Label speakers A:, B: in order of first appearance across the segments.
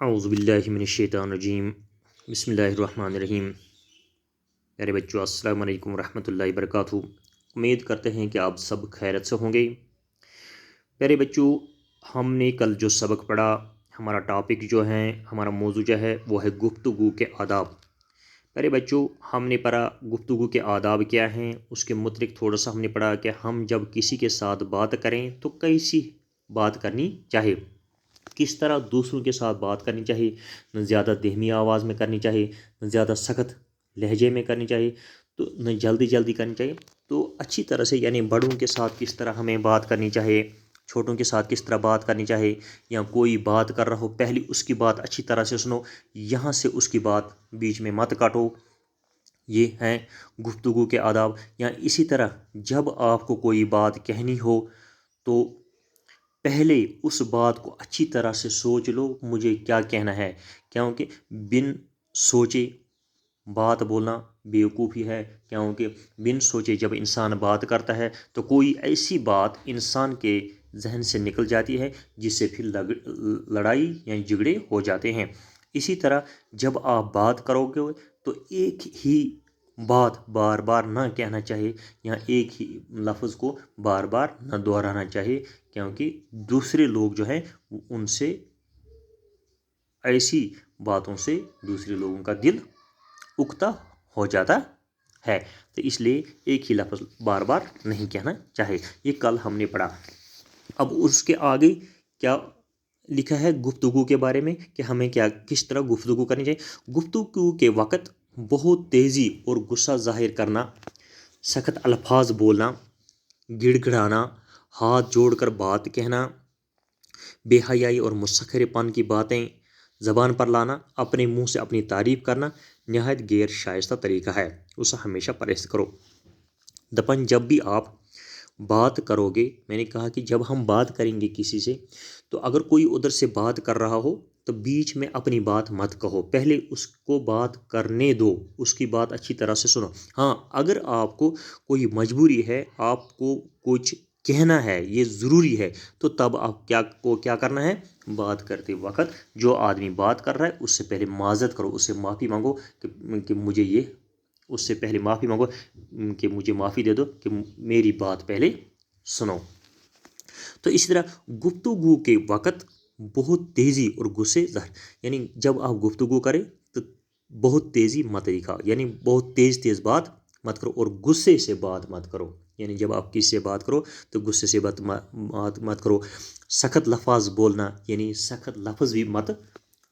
A: اعوذ باللہ من الشیطان الرجیم بسم اللہ الرحمن الرحیم۔ پیارے بچوں، السلام علیکم ورحمۃ اللہ وبرکاتہ۔ امید کرتے ہیں کہ آپ سب خیریت سے ہوں گے۔ پیارے بچوں، ہم نے کل جو سبق پڑھا، ہمارا ٹاپک جو ہے، ہمارا موضوع جو ہے وہ ہے گفتگو کے آداب۔ پیارے بچوں، ہم نے پڑھا گفتگو کے آداب کیا ہیں، اس کے متعلق تھوڑا سا ہم نے پڑھا کہ ہم جب کسی کے ساتھ بات کریں تو کیسی بات کرنی چاہیے، کس طرح دوسروں کے ساتھ بات کرنی چاہیے، نہ زیادہ دھیمی آواز میں کرنی چاہیے، نہ زیادہ سخت لہجے میں کرنی چاہیے، تو نہ جلدی جلدی کرنی چاہیے۔ تو اچھی طرح سے یعنی بڑوں کے ساتھ کس طرح ہمیں بات کرنی چاہیے، چھوٹوں کے ساتھ کس طرح بات کرنی چاہیے، یا کوئی بات کر رہا ہو پہلی اس کی بات اچھی طرح سے سنو، یہاں سے اس کی بات بیچ میں مت کاٹو۔ یہ ہیں گفتگو کے آداب۔ یا اسی طرح جب آپ کو کوئی بات کہنی ہو تو پہلے اس بات کو اچھی طرح سے سوچ لو مجھے کیا کہنا ہے، کیونکہ بن سوچے بات بولنا بیوقوفی ہے، کیونکہ بن سوچے جب انسان بات کرتا ہے تو کوئی ایسی بات انسان کے ذہن سے نکل جاتی ہے جس سے پھر لڑائی یا جھگڑے ہو جاتے ہیں۔ اسی طرح جب آپ بات کرو گے تو ایک ہی بات بار بار نہ کہنا چاہیے، یا ایک ہی لفظ کو بار بار نہ دہرانا چاہیے، کیونکہ دوسرے لوگ جو ہیں ان سے ایسی باتوں سے دوسرے لوگوں کا دل اکتا ہو جاتا ہے، تو اس لیے ایک ہی لفظ بار بار نہیں کہنا چاہیے۔ یہ کل ہم نے پڑھا۔ اب اس کے آگے کیا لکھا ہے گفتگو کے بارے میں کہ ہمیں کس طرح گفتگو کرنی چاہیے۔ گفتگو کے وقت بہت تیزی اور غصہ ظاہر کرنا، سخت الفاظ بولنا، گڑ گڑانا، ہاتھ جوڑ کر بات کہنا، بے حیائی اور مسخرے پن کی باتیں زبان پر لانا، اپنے منہ سے اپنی تعریف کرنا نہایت غیر شائستہ طریقہ ہے، اسے ہمیشہ پرہیز کرو۔ دپن جب بھی آپ بات کرو گے، میں نے کہا کہ جب ہم بات کریں گے کسی سے تو اگر کوئی ادھر سے بات کر رہا ہو تو بیچ میں اپنی بات مت کہو، پہلے اس کو بات کرنے دو، اس کی بات اچھی طرح سے سنو۔ ہاں، اگر آپ کو کوئی مجبوری ہے، آپ کو کچھ کہنا ہے، یہ ضروری ہے، تو تب آپ کیا کرنا ہے، بات کرتے وقت جو آدمی بات کر رہا ہے اس سے پہلے معذرت کرو، اس سے معافی مانگو کہ مجھے یہ، اس سے پہلے معافی مانگو کہ مجھے معافی دے دو کہ میری بات پہلے سنو۔ تو اسی طرح گفتگو کے وقت بہت تیزی اور غصے یعنی جب آپ گفتگو کریں تو بہت تیزی مت دکھاؤ، یعنی بہت تیز بات مت کرو اور غصے سے بات مت کرو، یعنی جب آپ کسی سے بات کرو تو غصے سے بات مت کرو۔ سخت لفظ بولنا، یعنی سخت لفظ بھی مت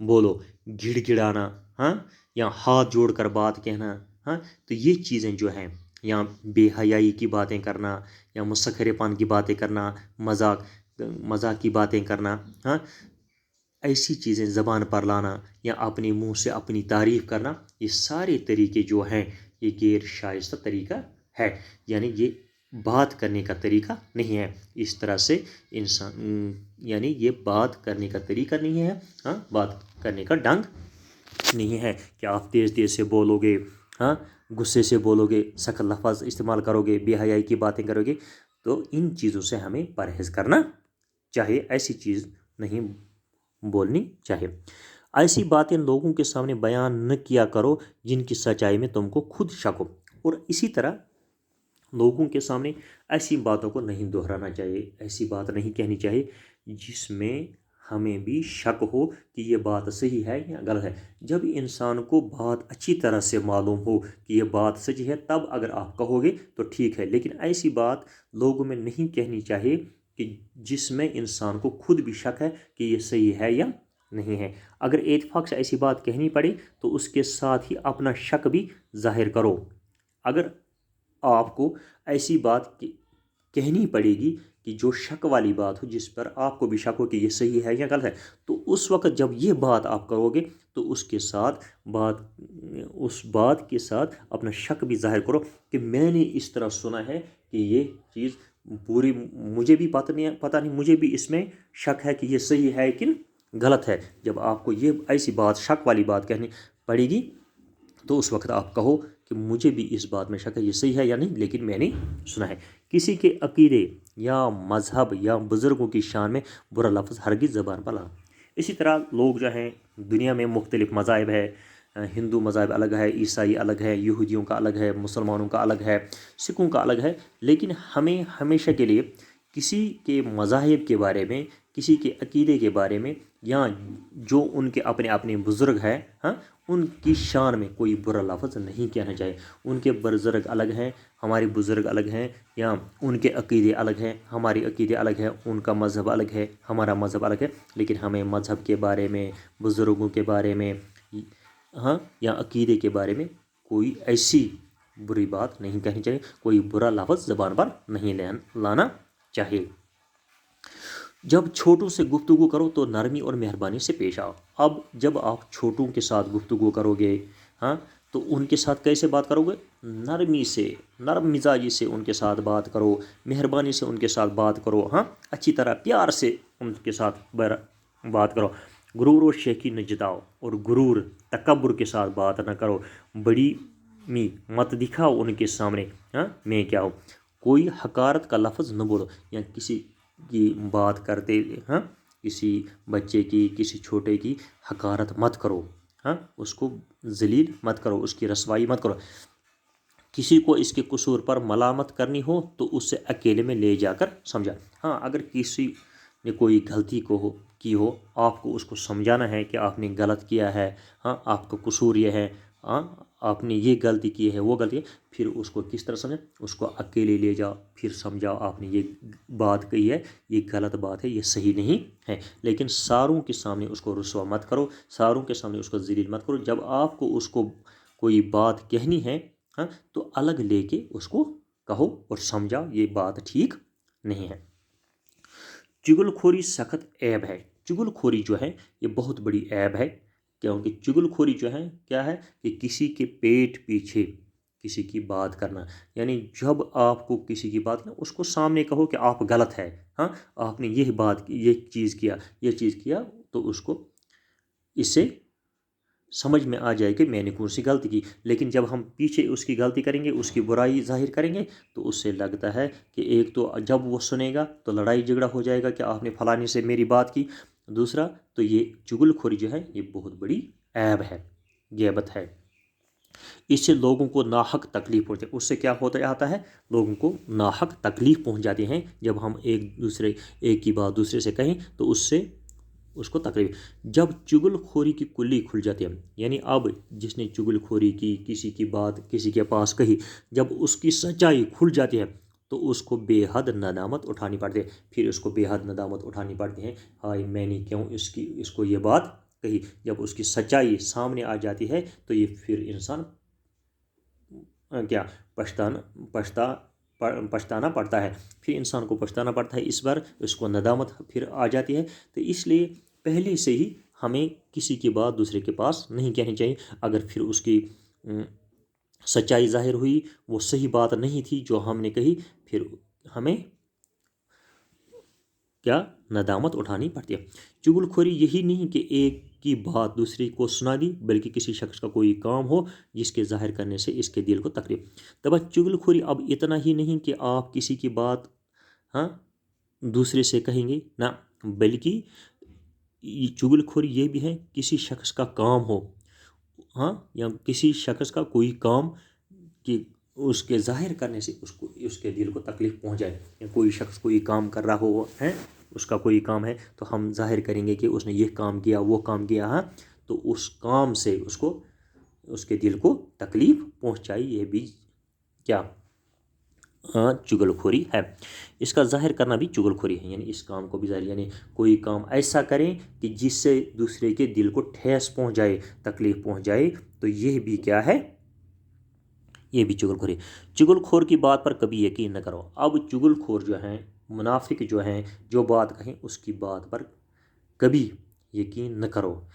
A: بولو، گڑ گڑانا، ہاں، یا ہاتھ جوڑ کر بات کہنا، ہاں، تو یہ چیزیں جو ہیں، یا بے حیائی کی باتیں کرنا، یا مسخرے پن کی باتیں کرنا، مذاق کی باتیں کرنا، ہاں، ایسی چیزیں زبان پر لانا، یا اپنے منہ سے اپنی تعریف کرنا، یہ سارے طریقے جو ہیں یہ غیر شائستہ طریقہ ہے، یعنی یہ بات کرنے کا طریقہ نہیں ہے۔ اس طرح سے انسان، یعنی یہ بات کرنے کا طریقہ نہیں ہے، ہاں، بات کرنے کا ڈھنگ نہیں ہے کہ آپ تیز سے بولو گے، ہاں، غصے سے بولو گے، سخت لفظ استعمال کرو گے، بے حیائی کی باتیں کرو گے، تو ان چیزوں سے ہمیں پرہیز کرنا چاہیے، ایسی چیز نہیں بولنی چاہیے۔ ایسی باتیں لوگوں کے سامنے بیان نہ کیا کرو جن کی سچائی میں تم کو خود شک ہو، اور اسی طرح لوگوں کے سامنے ایسی باتوں کو نہیں دہرانا چاہیے، ایسی بات نہیں کہنی چاہیے جس میں ہمیں بھی شک ہو کہ یہ بات صحیح ہے یا غلط ہے۔ جب انسان کو بات اچھی طرح سے معلوم ہو کہ یہ بات سچ ہے تب اگر آپ کہو گے تو ٹھیک ہے، لیکن ایسی بات لوگوں میں نہیں کہنی چاہیے کہ جس میں انسان کو خود بھی شک ہے کہ یہ صحیح ہے یا نہیں ہے۔ اگر اتفاق سے ایسی بات کہنی پڑے تو اس کے ساتھ ہی اپنا شک بھی ظاہر کرو۔ اگر آپ کو ایسی بات کہنی پڑے گی کہ جو شک والی بات ہو، جس پر آپ کو بھی شک ہو کہ یہ صحیح ہے یا غلط ہے، تو اس وقت جب یہ بات آپ کرو گے تو اس بات کے ساتھ اپنا شک بھی ظاہر کرو کہ میں نے اس طرح سنا ہے کہ یہ چیز پوری مجھے بھی پتہ نہیں، مجھے بھی اس میں شک ہے کہ یہ صحیح ہے کہ غلط ہے۔ جب آپ کو یہ ایسی بات، شک والی بات کہنی پڑے گی تو اس وقت آپ کہو کہ مجھے بھی اس بات میں شک ہے، یہ صحیح ہے یا نہیں، لیکن میں نے سنا ہے۔ کسی کے عقیدے یا مذہب یا بزرگوں کی شان میں برا لفظ ہرگز زبان پر لانا۔ इसी तरह लोग जो हैं दुनिया में मुख्तलिफ मज़ाहिब है, हिंदू मज़हब अलग है, ईसाई अलग है, यहूदियों का अलग है, मुसलमानों का अलग है, सिखों का अलग है, लेकिन हमें हमेशा के लिए किसी के मज़ाहिब के बारे में, किसी के अक़ीदे के बारे में, या जो उनके अपने अपने बुज़ुर्ग हैं, हाँ, उनकी शान में कोई बुरा लफ्ज़ नहीं कहना चाहिए। उनके बुज़ुर्ग अलग हैं, हमारे बुज़ुर्ग अलग हैं, या उनके अक़ीदे अलग हैं, हमारे अक़ीदे अलग हैं, उनका मज़हब अलग है, हमारा मज़हब अलग है, लेकिन हमें मज़हब के बारे में, बुज़ुर्गों के बारे में, हाँ, या अक़ीदे के बारे में कोई ऐसी बुरी बात नहीं कहनी चाहिए, कोई बुरा लफ्ज़ ज़बान पर नहीं लाना चाहिए। जब छोटों से गुफ्तगू करो तो नरमी और मेहरबानी से पेश आओ। अब जब आप छोटों के साथ गुफ्तगू करोगे, हाँ, तो उनके साथ कैसे बात करोगे? नरमी से, नरम मिजाजी से उनके साथ बात करो, मेहरबानी से उनके साथ बात करो, हाँ, अच्छी तरह प्यार से उनके साथ बात करो। गुरूर और शेखी न जताओ, और गुरूर तकब्बुर के साथ बात न करो, बड़ी मी मत दिखाओ उनके सामने, हाँ, मैं क्या हूँ। कोई हकारत का लफ्ज़ न बोलो, या किसी की बात करते, हाँ, किसी बच्चे की, किसी छोटे की हकारत मत करो, हाँ, उसको जलील मत करो, उसकी रसवाई मत करो। किसी को इसके कसूर पर मलामत करनी हो तो उससे अकेले में ले जाकर समझा। हाँ, अगर किसी ने कोई गलती की हो, आपको उसको समझाना है कि आपने गलत किया है, हाँ, आपका कसूर ये है, हाँ, आपने ये गलती की है, वो गलती है, फिर उसको किस तरह समझें, उसको अकेले ले जाओ, फिर समझाओ आपने ये बात कही है, ये गलत बात है, ये सही नहीं है। लेकिन सारों के सामने उसको रुसवा मत करो, सारों के सामने उसको ज़लील मत करो। जब आपको उसको कोई बात कहनी है, हाँ, तो अलग लेके उसको कहो और समझाओ ये बात ठीक नहीं है। चुगलखोरी सख्त ऐब है। चुगलखोरी जो है ये बहुत बड़ी ऐब है, क्योंकि चुगलखोरी जो है क्या है कि किसी के पेट पीछे किसी की बात करना, यानी जब आपको किसी की बात ना, उसको सामने कहो कि आप गलत है, हाँ, आपने ये बात की, ये चीज़ किया, तो उसको इससे समझ में आ जाए कि मैंने कौन सी गलती की। लेकिन जब हम पीछे उसकी गलती करेंगे, उसकी बुराई जाहिर करेंगे, तो उससे लगता है कि एक तो जब वो सुनेगा तो लड़ाई झगड़ा हो जाएगा कि आपने फलाने से मेरी बात की, दूसरा तो ये चुगलखोरी जो है ये बहुत बड़ी ऐब है, ग़ीबत है। इससे लोगों को नाहक तकलीफ़ पहुँचती है। उससे क्या होता जाता है, लोगों को नाहक तकलीफ़ पहुँच जाती हैं। जब हम एक की बात दूसरे से कहें तो उससे उसको तकलीफ। जब चुगलखोरी की कुल्ली खुल जाती है, यानी अब जिसने चुगलखोरी की, किसी की बात किसी के पास कही, जब उसकी सच्चाई खुल जाती है तो उसको बेहद नदामत उठानी पड़ती है। फिर उसको बेहद नदामत उठानी पड़ती है, हाय मैंने क्यों इसको ये बात कही। जब उसकी सच्चाई सामने आ जाती है तो ये फिर इंसान क्या पछताना पड़ता है। फिर इंसान को पछताना पड़ता है, इस बार उसको नदामत फिर आ जाती है। तो इसलिए पहले से ही हमें किसी की बात दूसरे के पास नहीं कहनी चाहिए। अगर फिर उसकी सच्चाई जाहिर हुई, वो सही बात नहीं थी जो हमने कही, फिर हमें क्या नदामत उठानी पड़ती है। चुगलखोरी यही नहीं कि एक की बात दूसरे को सुना दी, बल्कि किसी शख्स का कोई काम हो जिसके जाहिर करने से इसके दिल को तकलीफ। तब चुगलखोरी अब इतना ही नहीं कि आप किसी की बात, हाँ, दूसरे से कहेंगे ना, बल्कि चुगलखोरी ये भी है किसी शख्स का काम हो, हाँ, या किसी शख्स का कोई काम कि उसके जाहिर करने से उसको उसके दिल को तकलीफ़ पहुंच जाए। या कोई शख्स कोई काम कर रहा हो है, उसका कोई काम है, तो हम जाहिर करेंगे कि उसने ये काम किया, वो काम किया, हाँ, तो उस काम से उसको उसके दिल को तकलीफ़ पहुंचाई, ये भी क्या चुगलखोरी है। इसका जाहिर करना भी चुगलखोरी है, यानी इस काम को भी जाहिर, यानी कोई काम ऐसा करें कि जिससे दूसरे के दिल को ठेस पहुंच जाए, तकलीफ़ पहुंच जाए, तो यह भी क्या है, ये भी चुगलखोरी। चुगलखोर की बात पर कभी यकीन न करो। अब चुगलखोर जो हैं, मुनाफिक जो हैं, जो बात कहें उसकी बात पर कभी यकीन न करो।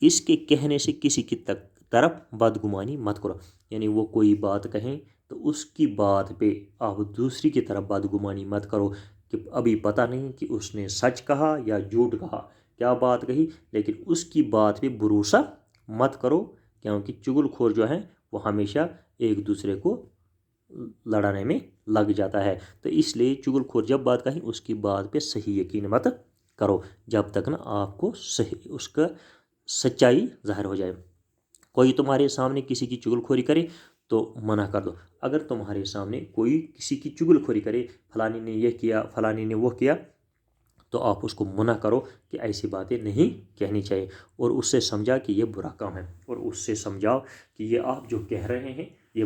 A: इसके कहने से किसी की तरफ बदगुमानी मत करो, यानी वो कोई बात कहें तो उसकी बात पे आप दूसरी की तरफ बदगुमानी मत करो कि अभी पता नहीं कि उसने सच कहा या झूठ कहा, क्या बात कही, लेकिन उसकी बात पे भरोसा मत करो, क्योंकि चुगलखोर जो है वो हमेशा एक दूसरे को लड़ाने में लग जाता है। तो इसलिए चुगलखोर जब बात कहें उसकी बात पे सही यकीन मत करो जब तक ना आपको सही उसका सच्चाई ज़ाहिर हो जाए। कोई तुम्हारे सामने किसी की चुगलखोरी करे तो मना कर दो। अगर तुम्हारे सामने कोई किसी की चुगलखोरी करे, फलानी ने ये किया, फलानी ने वो किया, तो आप उसको मना करो कि ऐसी बातें नहीं कहनी चाहिए, और उससे समझा कि ये बुरा काम है, और उससे समझाओ कि ये आप जो कह रहे हैं ये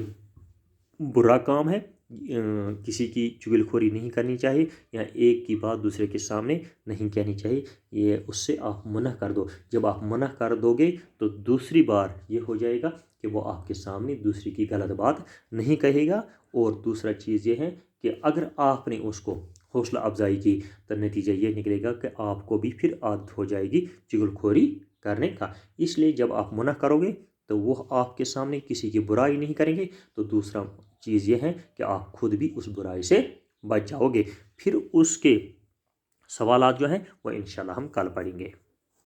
A: बुरा काम है, किसी की चुगलखोरी नहीं करनी चाहिए, या एक की बात दूसरे के सामने नहीं कहनी चाहिए, ये उससे आप मना कर दो। जब आप मना कर दोगे तो दूसरी बार ये हो जाएगा कि वो आपके सामने दूसरी की गलत बात नहीं कहेगा। और दूसरा चीज़ ये है कि अगर आपने उसको हौसला अफजाई की तो नतीजा ये निकलेगा कि आपको भी फिर आदत हो जाएगी चुगलखोरी करने का। इसलिए जब आप मना करोगे तो वो आपके सामने किसी की बुराई नहीं करेंगे, तो दूसरा चीज़ ये है कि आप खुद भी उस बुराई से बच जाओगे। फिर उसके सवालात जो हैं वो इंशाल्लाह हम कल पढ़ेंगे।